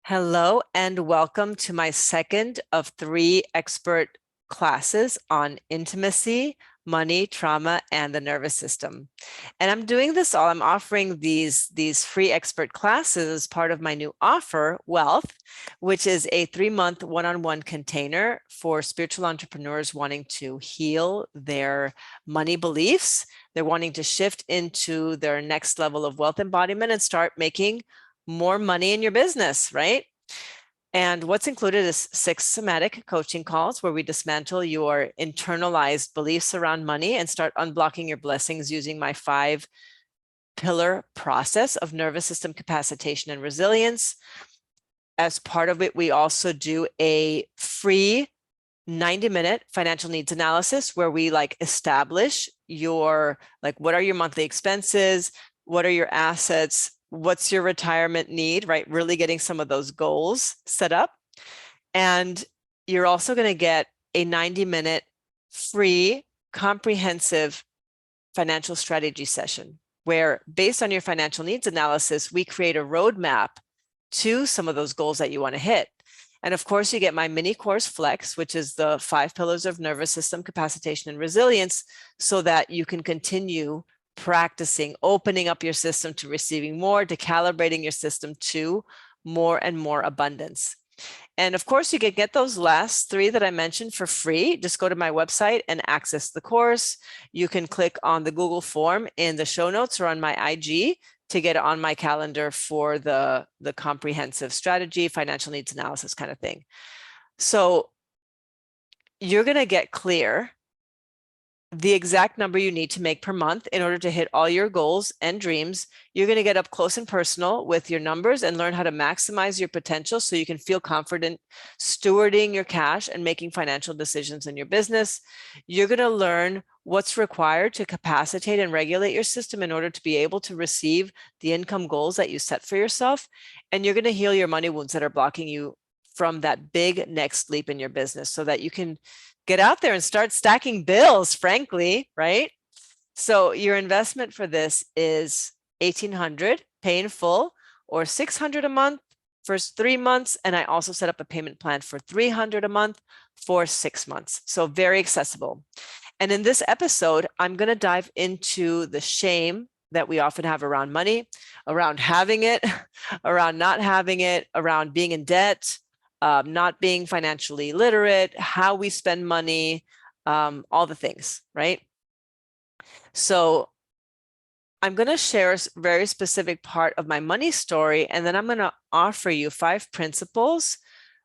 Hello and welcome to my second of 3 expert classes on intimacy, money, trauma, and the nervous system. And I'm offering these free expert classes as part of my new offer, Wealth, which is a 3-month one-on-one container for spiritual entrepreneurs wanting to heal their money beliefs. They're wanting to shift into their next level of wealth embodiment and start making more money in your business, right? And what's included is 6 somatic coaching calls where we dismantle your internalized beliefs around money and start unblocking your blessings using my 5-pillar process of nervous system capacitation and resilience. As part of it, we also do a free 90-minute financial needs analysis where we establish what are your monthly expenses, what are your assets, what's your retirement need, right? Really getting some of those goals set up. And you're also going to get a 90-minute free comprehensive financial strategy session where, based on your financial needs analysis, we create a roadmap to some of those goals that you want to hit. And of course, you get my mini course Flex, which is the 5 pillars of nervous system capacitation and resilience, so that you can continue practicing opening up your system to receiving more, to calibrating your system to more and more abundance. And of course, you can get those last 3 that I mentioned for free. Just go to my website and access the course. You can click on the Google form in the show notes or on my IG to get on my calendar for the comprehensive strategy, financial needs analysis kind of thing. So you're going to get clear the exact number you need to make per month in order to hit all your goals and dreams. You're going to get up close and personal with your numbers and learn how to maximize your potential so you can feel confident stewarding your cash and making financial decisions in your business. You're going to learn what's required to capacitate and regulate your system in order to be able to receive the income goals that you set for yourself. And you're going to heal your money wounds that are blocking you from that big next leap in your business so that you can get out there and start stacking bills, frankly, right? So your investment for this is $1,800, pay in full, or $600 a month, first 3 months. And I also set up a payment plan for $300 a month for 6 months. So very accessible. And in this episode, I'm going to dive into the shame that we often have around money, around having it, around not having it, around being in debt, not being financially literate, how we spend money, all the things, right? So I'm going to share a very specific part of my money story, and then I'm going to offer you 5 principles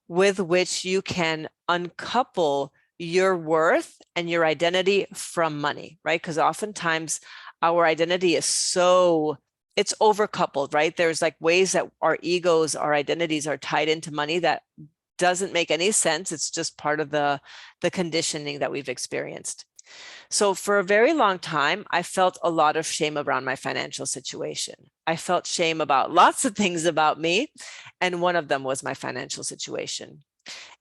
with which you can uncouple your worth and your identity from money, right? Because oftentimes our identity is it's overcoupled, right? There's ways that our egos, our identities are tied into money that doesn't make any sense. It's just part of the conditioning that we've experienced. So for a very long time, I felt a lot of shame around my financial situation. I felt shame about lots of things about me, and one of them was my financial situation.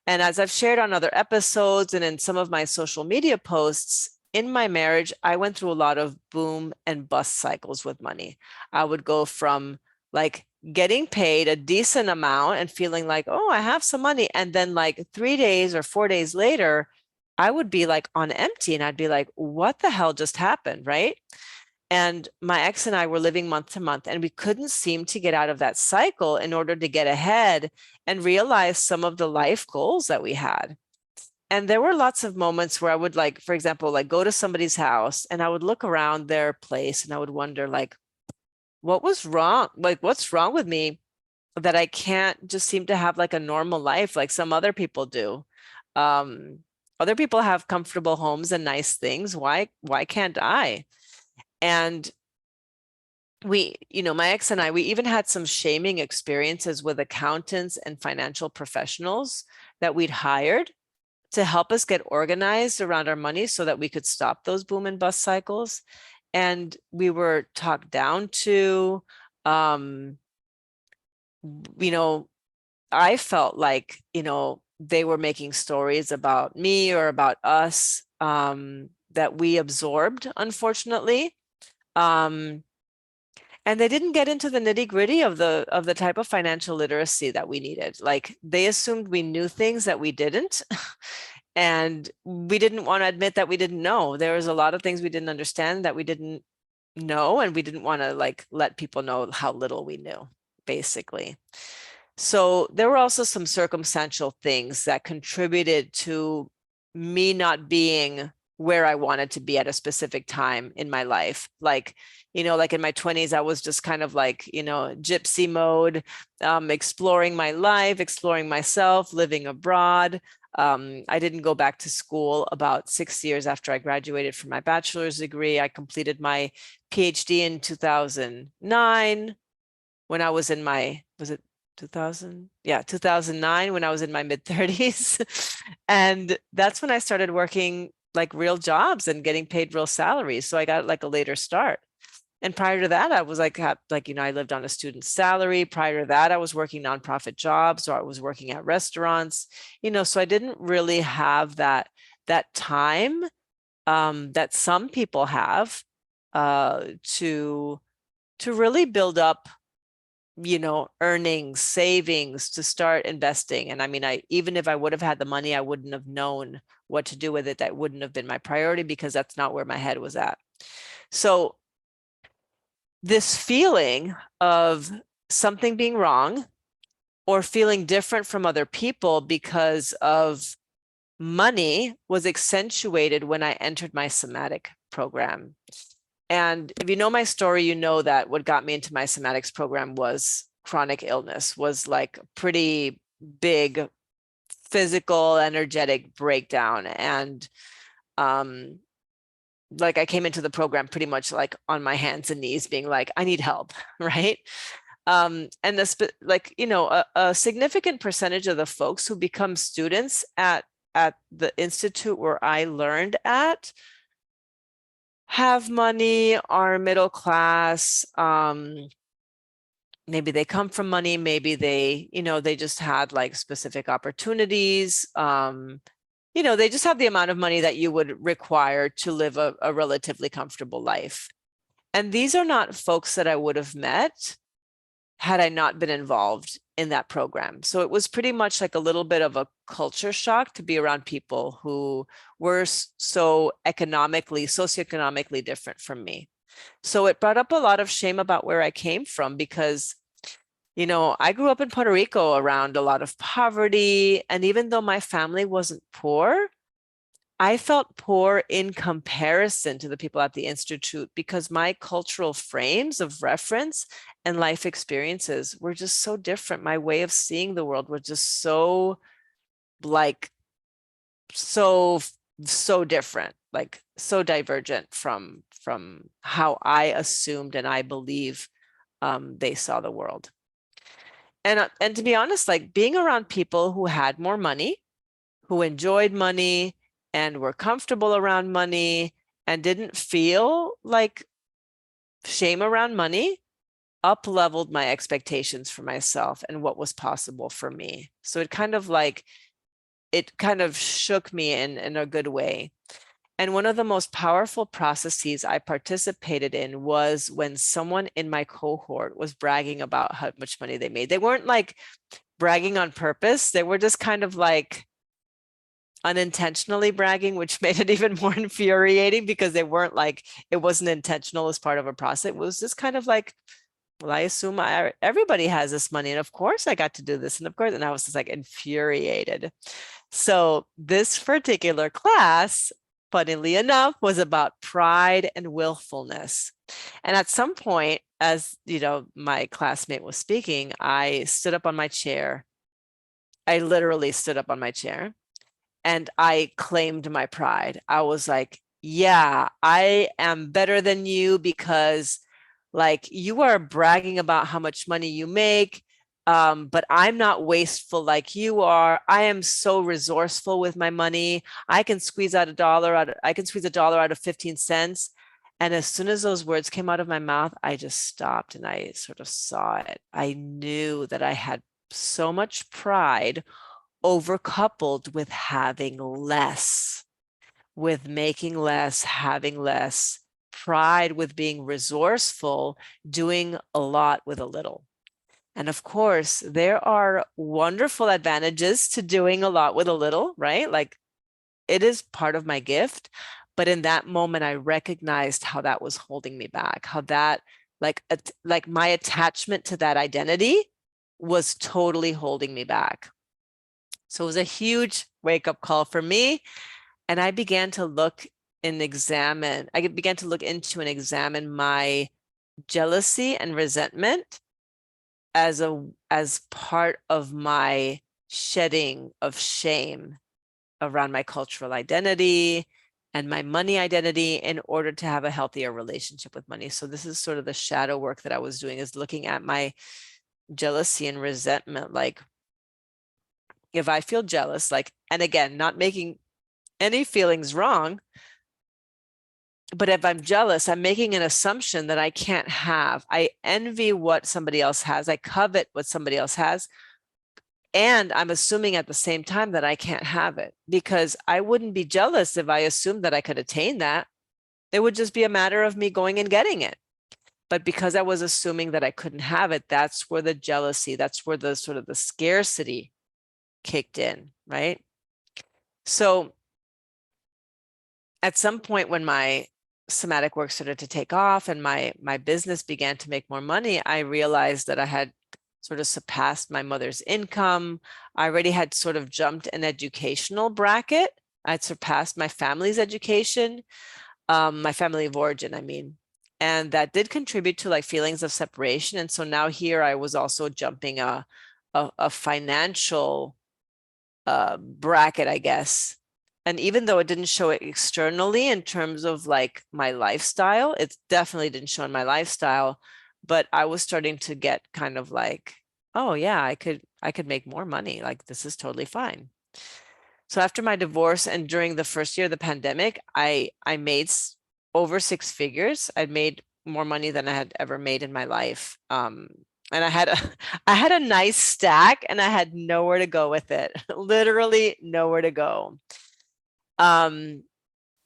And as I've shared on other episodes and in some of my social media posts, in my marriage, I went through a lot of boom and bust cycles with money. I would go from getting paid a decent amount and feeling oh, I have some money. And then 3 days or 4 days later, I would be on empty and I'd be what the hell just happened, right? And my ex and I were living month to month, and we couldn't seem to get out of that cycle in order to get ahead and realize some of the life goals that we had. And there were lots of moments where I would for example, go to somebody's house and I would look around their place and I would wonder what was wrong? What's wrong with me that I can't just seem to have a normal life like some other people do? Other people have comfortable homes and nice things. Why can't I? And we, my ex and I, we even had some shaming experiences with accountants and financial professionals that we'd hired to help us get organized around our money so that we could stop those boom and bust cycles. And we were talked down to, I felt they were making stories about me or about us that we absorbed, unfortunately. And And they didn't get into the nitty gritty of the type of financial literacy that we needed. Like they assumed we knew things that we didn't. And we didn't want to admit that we didn't know. There was a lot of things we didn't understand that we didn't know, and we didn't want to like let people know how little we knew, basically. So there were also some circumstantial things that contributed to me not being where I wanted to be at a specific time in my life. Like, like in my 20s, I was just kind of like, gypsy mode, exploring my life, exploring myself, living abroad. I didn't go back to school about 6 years after I graduated from my bachelor's degree. I completed my PhD in 2009 when I was in my, was it 2000? Yeah, 2009 when I was in my mid 30s. And that's when I started working like real jobs and getting paid real salaries. So I got like a later start. And prior to that, I was like, I lived on a student salary. Prior to that, I was working nonprofit jobs, or I was working at restaurants, so I didn't really have that time that some people have to really build up, earnings, savings, to start investing. And I mean, even if I would have had the money, I wouldn't have known what to do with it. That wouldn't have been my priority because that's not where my head was at. So this feeling of something being wrong or feeling different from other people because of money was accentuated when I entered my somatic program. And if you know my story, you know that what got me into my somatics program was chronic illness, was like pretty big physical, energetic breakdown. And like I came into the program pretty much like on my hands and knees being like, I need help, right? And this, like, a significant percentage of the folks who become students at the institute where I learned at have money, are middle class. Maybe they come from money, maybe they, they just had like specific opportunities. They just have the amount of money that you would require to live a relatively comfortable life. And these are not folks that I would have met had I not been involved in that program. So it was pretty much like a little bit of a culture shock to be around people who were so socioeconomically different from me. So it brought up a lot of shame about where I came from because, I grew up in Puerto Rico around a lot of poverty. And even though my family wasn't poor, I felt poor in comparison to the people at the Institute because my cultural frames of reference and life experiences were just so different. My way of seeing the world was just so like, so different, like so divergent from how I assumed and I believe they saw the world. And to be honest, like being around people who had more money, who enjoyed money, and were comfortable around money and didn't feel like shame around money up-leveled my expectations for myself and what was possible for me. So it kind of shook me in a good way. And one of the most powerful processes I participated in was when someone in my cohort was bragging about how much money they made. They weren't like bragging on purpose. They were just kind of like unintentionally bragging, which made it even more infuriating because they weren't like, it wasn't intentional as part of a process. It was just kind of like, well, I assume everybody has this money. And of course I got to do this. And of course, and I was just like infuriated. So this particular class, funnily enough, was about pride and willfulness. And at some point, as my classmate was speaking, I stood up on my chair. I literally stood up on my chair. And I claimed my pride. I was like, yeah, I am better than you because like you are bragging about how much money you make, but I'm not wasteful like you are. I am so resourceful with my money. I can squeeze a dollar out of 15 cents. And as soon as those words came out of my mouth, I just stopped and I sort of saw it. I knew that I had so much pride overcoupled with having less, with making less, having less, pride with being resourceful, doing a lot with a little. And of course, there are wonderful advantages to doing a lot with a little, right? Like it is part of my gift. But in that moment, I recognized how that was holding me back, how that like my attachment to that identity was totally holding me back. So it was a huge wake up call for me. And I began to look and examine, I began to look into and examine my jealousy and resentment as part of my shedding of shame around my cultural identity and my money identity in order to have a healthier relationship with money. So this is sort of the shadow work that I was doing, is looking at my jealousy and resentment. Like if I feel jealous, like, and again, not making any feelings wrong, but if I'm jealous, I'm making an assumption that I can't have. I envy what somebody else has. I covet what somebody else has. And I'm assuming at the same time that I can't have it, because I wouldn't be jealous if I assumed that I could attain that. It would just be a matter of me going and getting it. But because I was assuming that I couldn't have it, that's where the jealousy, that's where the sort of the scarcity kicked in, right? So at some point when my somatic work started to take off and my business began to make more money, I realized that I had sort of surpassed my mother's income. I already had sort of jumped an educational bracket. I'd surpassed my family's education, my family of origin, I mean. And that did contribute to like feelings of separation. And so now here I was also jumping a financial bracket, I guess. And even though it didn't show it externally in terms of like my lifestyle, it definitely didn't show in my lifestyle, but I was starting to get kind of like, oh yeah, I could make more money. Like this is totally fine. So after my divorce and during the first year of the pandemic, I made over 6 figures. I'd made more money than I had ever made in my life. And I had I had a nice stack and I had nowhere to go with it. Literally nowhere to go.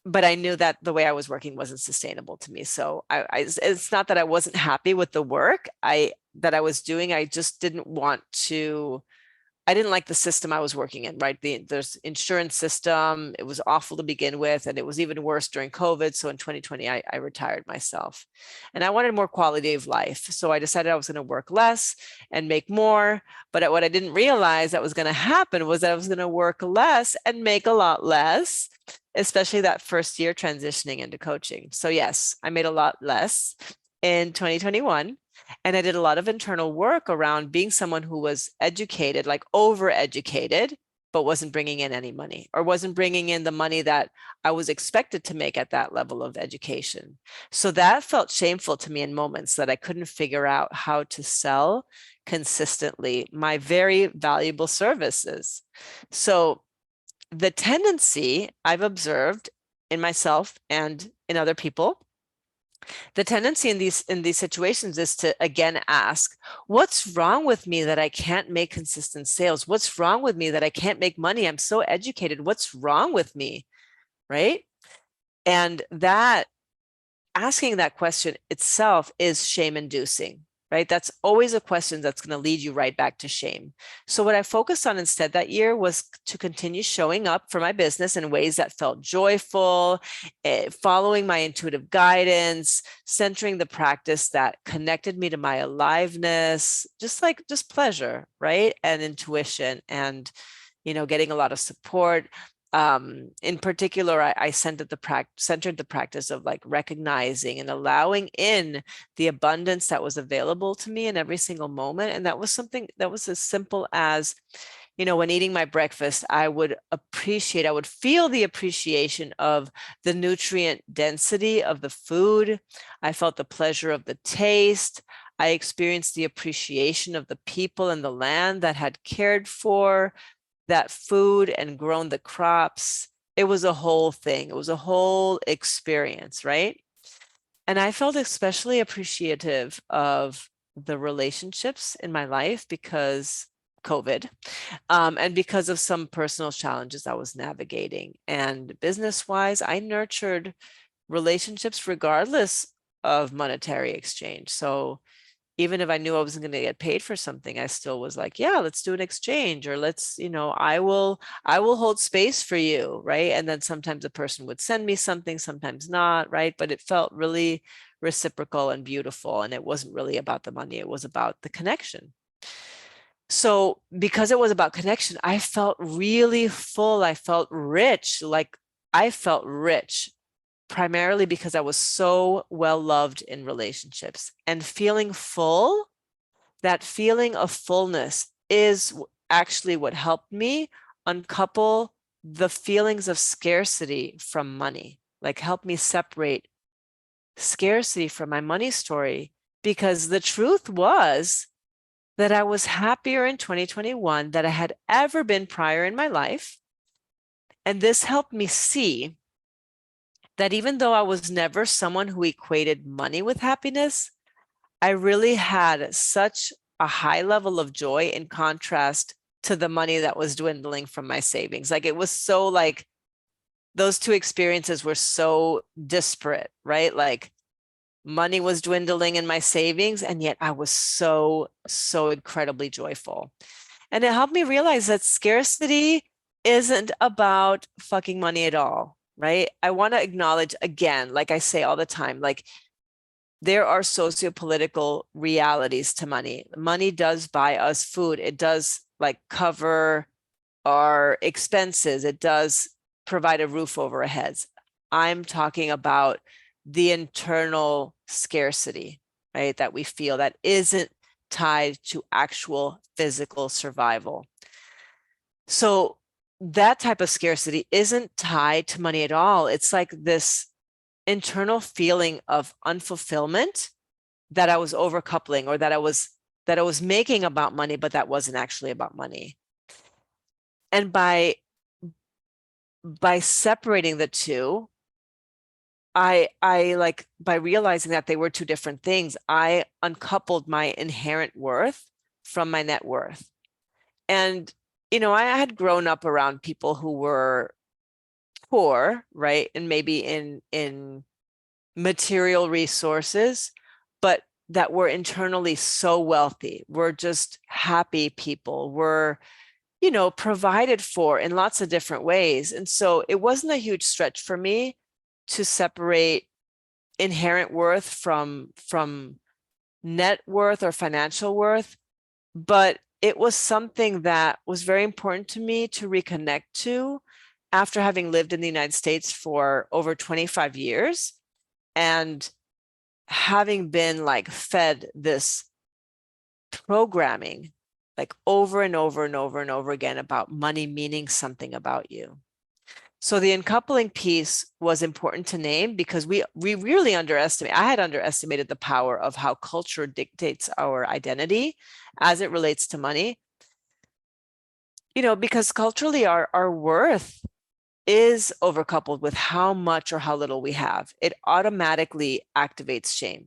But I knew that the way I was working wasn't sustainable to me. So it's not that I wasn't happy with the work that I was doing. I just didn't want to. I didn't like the system I was working in, right? There's insurance system. It was awful to begin with. And it was even worse during COVID. So in 2020, I retired myself and I wanted more quality of life. So I decided I was going to work less and make more. But what I didn't realize that was going to happen was that I was going to work less and make a lot less, especially that first year transitioning into coaching. So yes, I made a lot less in 2021. And I did a lot of internal work around being someone who was educated, like overeducated, but wasn't bringing in any money or wasn't bringing in the money that I was expected to make at that level of education. So that felt shameful to me in moments that I couldn't figure out how to sell consistently my very valuable services. So the tendency I've observed in myself and in other people, the tendency in these situations is to again ask, what's wrong with me that I can't make consistent sales? What's wrong with me that I can't make money? I'm so educated. What's wrong with me? Right? And that asking that question itself is shame inducing, right? That's always a question that's going to lead you right back to shame. So what I focused on instead that year was to continue showing up for my business in ways that felt joyful, following my intuitive guidance, centering the practice that connected me to my aliveness, just pleasure, right? And intuition and, getting a lot of support. In particular, I centered the practice of like recognizing and allowing in the abundance that was available to me in every single moment. And that was something that was as simple as, when eating my breakfast, I would feel the appreciation of the nutrient density of the food. I felt the pleasure of the taste. I experienced the appreciation of the people and the land that had cared for that food and grown the crops. It was a whole thing. It was a whole experience, right? And I felt especially appreciative of the relationships in my life because COVID, and because of some personal challenges I was navigating. And business-wise, I nurtured relationships regardless of monetary exchange. So even if I knew I wasn't going to get paid for something, I still was like, yeah, let's do an exchange, or let's, I will hold space for you, right? And then sometimes a person would send me something, sometimes not, right? But it felt really reciprocal and beautiful. And it wasn't really about the money, it was about the connection. So because it was about connection, I felt really full. I felt rich. I felt rich primarily because I was so well loved in relationships, and feeling full, that feeling of fullness is actually what helped me uncouple the feelings of scarcity from money, like help me separate scarcity from my money story. Because the truth was that I was happier in 2021 than I had ever been prior in my life. And this helped me see that even though I was never someone who equated money with happiness, I really had such a high level of joy in contrast to the money that was dwindling from my savings. Like it was so like those two experiences were so disparate, right? Like money was dwindling in my savings, and yet I was so incredibly joyful. And it helped me realize that scarcity isn't about fucking money at all, right? I want to acknowledge again, like I say all the time, like there are sociopolitical realities to money. Money does buy us food. It does like cover our expenses. It does provide a roof over our heads. I'm talking about the internal scarcity, right? That we feel that isn't tied to actual physical survival. So that type of scarcity isn't tied to money at all. It's like this internal feeling of unfulfillment that I was overcoupling, or that I was making about money, but that wasn't actually about money. And by separating the two, I like by realizing that they were two different things, I uncoupled my inherent worth from my net worth. And I had grown up around people who were poor, right? And maybe in material resources, but that were internally so wealthy. We're just happy people. We're, provided for in lots of different ways. And so it wasn't a huge stretch for me to separate inherent worth from net worth or financial worth. But it was something that was very important to me to reconnect to after having lived in the United States for over 25 years and having been like fed this programming like over and over and over and over again about money meaning something about you. So the uncoupling piece was important to name because we really I had underestimated the power of how culture dictates our identity as it relates to money. Because culturally our worth is overcoupled with how much or how little we have. It automatically activates shame,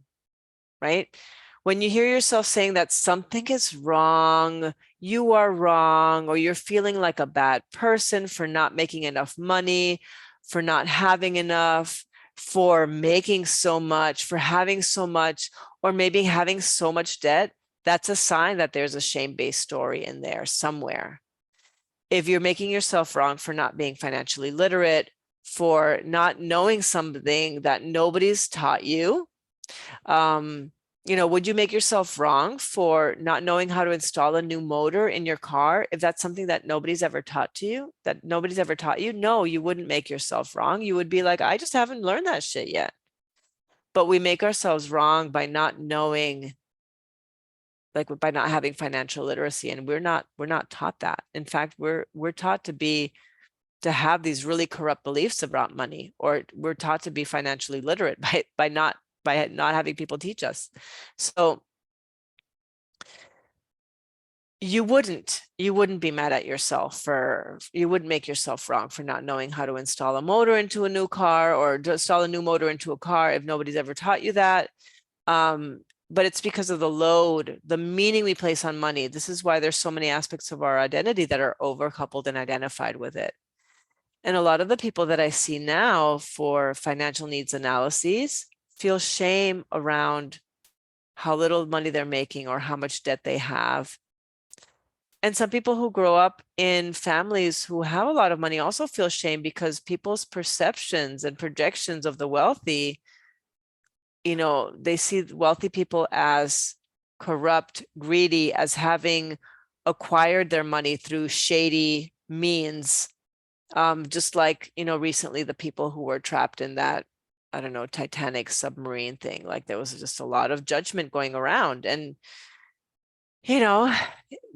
right? When you hear yourself saying that something is wrong, you are wrong, or you're feeling like a bad person for not making enough money, for not having enough, for making so much, for having so much, or maybe having so much debt, that's a sign that there's a shame-based story in there somewhere. If you're making yourself wrong for not being financially literate, for not knowing something that nobody's taught you, would you make yourself wrong for not knowing how to install a new motor in your car? If that's something that nobody's ever taught you, no, you wouldn't make yourself wrong. You would be like, I just haven't learned that shit yet. But we make ourselves wrong by not knowing, like by not having financial literacy. And we're not taught that. In fact, we're taught to have these really corrupt beliefs about money, or we're taught to be financially literate by not having people teach us. So you wouldn't be mad at yourself you wouldn't make yourself wrong for not knowing how to install a motor into a new car, or to install a new motor into a car if nobody's ever taught you that. But it's because of the meaning we place on money. This is why there's so many aspects of our identity that are overcoupled and identified with it. And a lot of the people that I see now for financial needs analyses feel shame around how little money they're making or how much debt they have. And some people who grow up in families who have a lot of money also feel shame because people's perceptions and projections of the wealthy, they see wealthy people as corrupt, greedy, as having acquired their money through shady means. Just like, recently the people who were trapped in that, I don't know, Titanic submarine thing, like there was just a lot of judgment going around. And,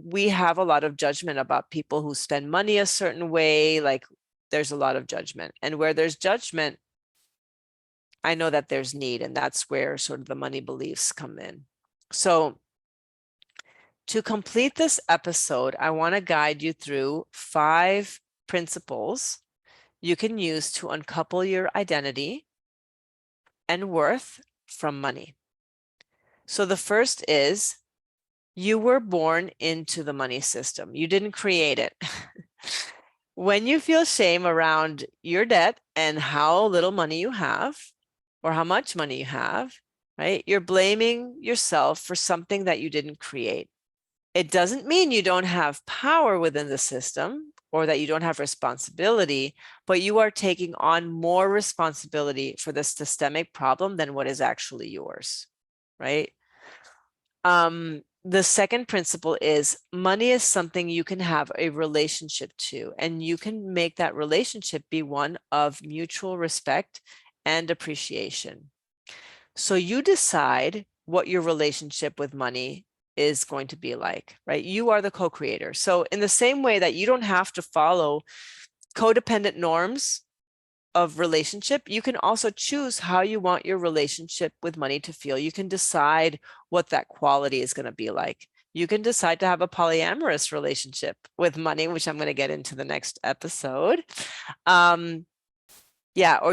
we have a lot of judgment about people who spend money a certain way. Like there's a lot of judgment. And where there's judgment, I know that there's need, and that's where sort of the money beliefs come in. So to complete this episode, I want to guide you through 5 principles you can use to uncouple your identity and worth from money. So the first is, you were born into the money system. You didn't create it. When you feel shame around your debt and how little money you have, or how much money you have, right? You're blaming yourself for something that you didn't create. It doesn't mean you don't have power within the system or that you don't have responsibility, but you are taking on more responsibility for the systemic problem than what is actually yours, right? The second principle is, money is something you can have a relationship to, and you can make that relationship be one of mutual respect and appreciation. So you decide what your relationship with money is going to be like, right? You are the co-creator. So in the same way that you don't have to follow codependent norms of relationship, you can also choose how you want your relationship with money to feel. You can decide what that quality is going to be like. You can decide to have a polyamorous relationship with money, which I'm going to get into the next episode. Or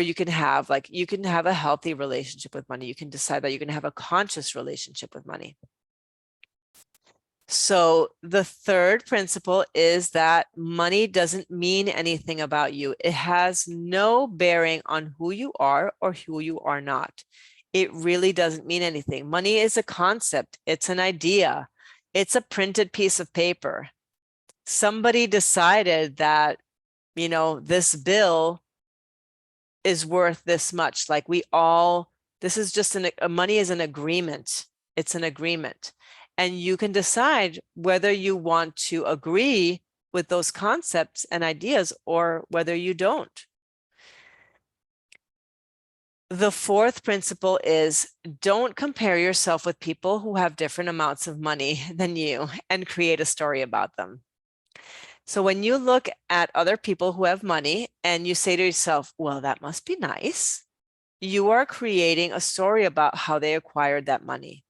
you can have a healthy relationship with money. You can decide that you can have a conscious relationship with money. So the third principle is that money doesn't mean anything about you. It has no bearing on who you are or who you are not. It really doesn't mean anything. Money is a concept. It's an idea. It's a printed piece of paper. Somebody decided that, this bill is worth this much. Like this is just money is an agreement. It's an agreement. And you can decide whether you want to agree with those concepts and ideas or whether you don't. The fourth principle is, don't compare yourself with people who have different amounts of money than you and create a story about them. So when you look at other people who have money and you say to yourself, well, that must be nice, you are creating a story about how they acquired that money.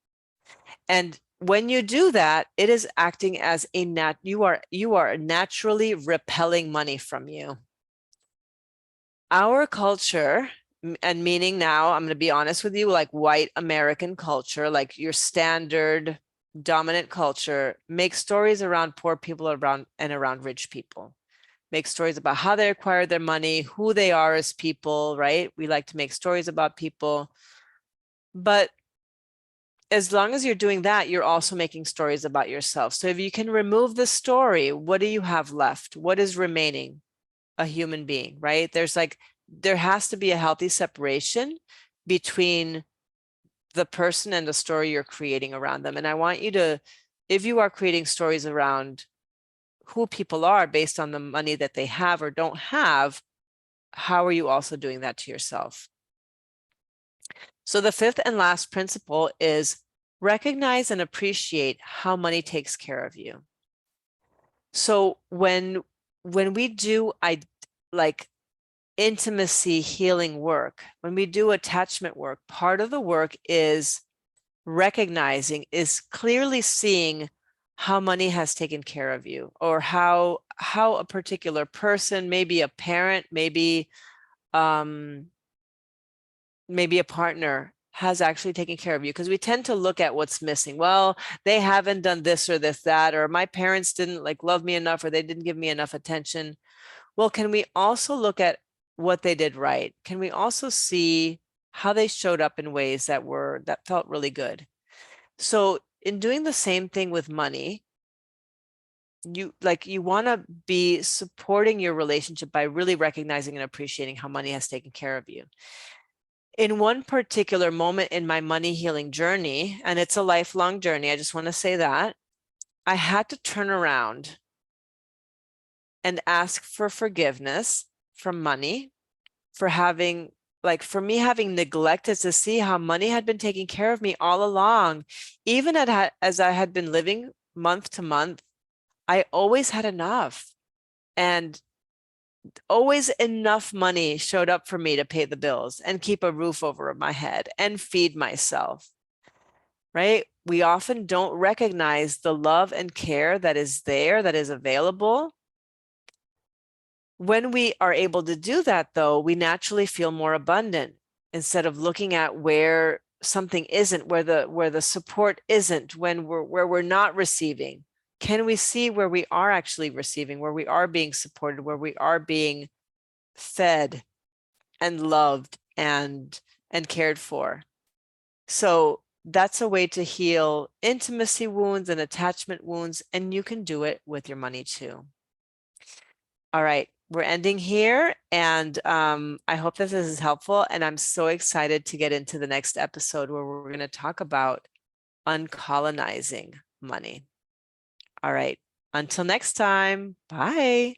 And when you do that, it is acting as you are naturally repelling money from you. Our culture, and meaning now, I'm going to be honest with you, like white American culture, like your standard dominant culture, makes stories around poor people around rich people. Make stories about how they acquired their money, who they are as people, right? We like to make stories about people. But as long as you're doing that, you're also making stories about yourself. So if you can remove the story, what do you have left? What is remaining? A human being, right? There has to be a healthy separation between the person and the story you're creating around them. And I want you to, if you are creating stories around who people are based on the money that they have or don't have, how are you also doing that to yourself? So the fifth and last principle is, recognize and appreciate how money takes care of you. So when we do intimacy healing work, when we do attachment work, part of the work is clearly seeing how money has taken care of you, or how a particular person, maybe a parent, maybe a partner, has actually taken care of you. Because we tend to look at what's missing. Well, they haven't done this or that, or my parents didn't love me enough, or they didn't give me enough attention. Well, can we also look at what they did right? Can we also see how they showed up in ways that felt really good? So in doing the same thing with money, you want to be supporting your relationship by really recognizing and appreciating how money has taken care of you. In one particular moment in my money healing journey, and it's a lifelong journey, I just want to say that, I had to turn around and ask for forgiveness from money for for me having neglected to see how money had been taking care of me all along. Even as I had been living month to month, I always had enough, and always enough money showed up for me to pay the bills and keep a roof over my head and feed myself, right? We often don't recognize the love and care that is there, that is available. When we are able to do that, though, we naturally feel more abundant instead of looking at where something isn't, where the support isn't, where we're not receiving. Can we see where we are actually receiving, where we are being supported, where we are being fed and loved and cared for? So that's a way to heal intimacy wounds and attachment wounds, and you can do it with your money too. All right, we're ending here, and I hope this is helpful, and I'm so excited to get into the next episode where we're going to talk about uncolonizing money. All right, until next time, bye.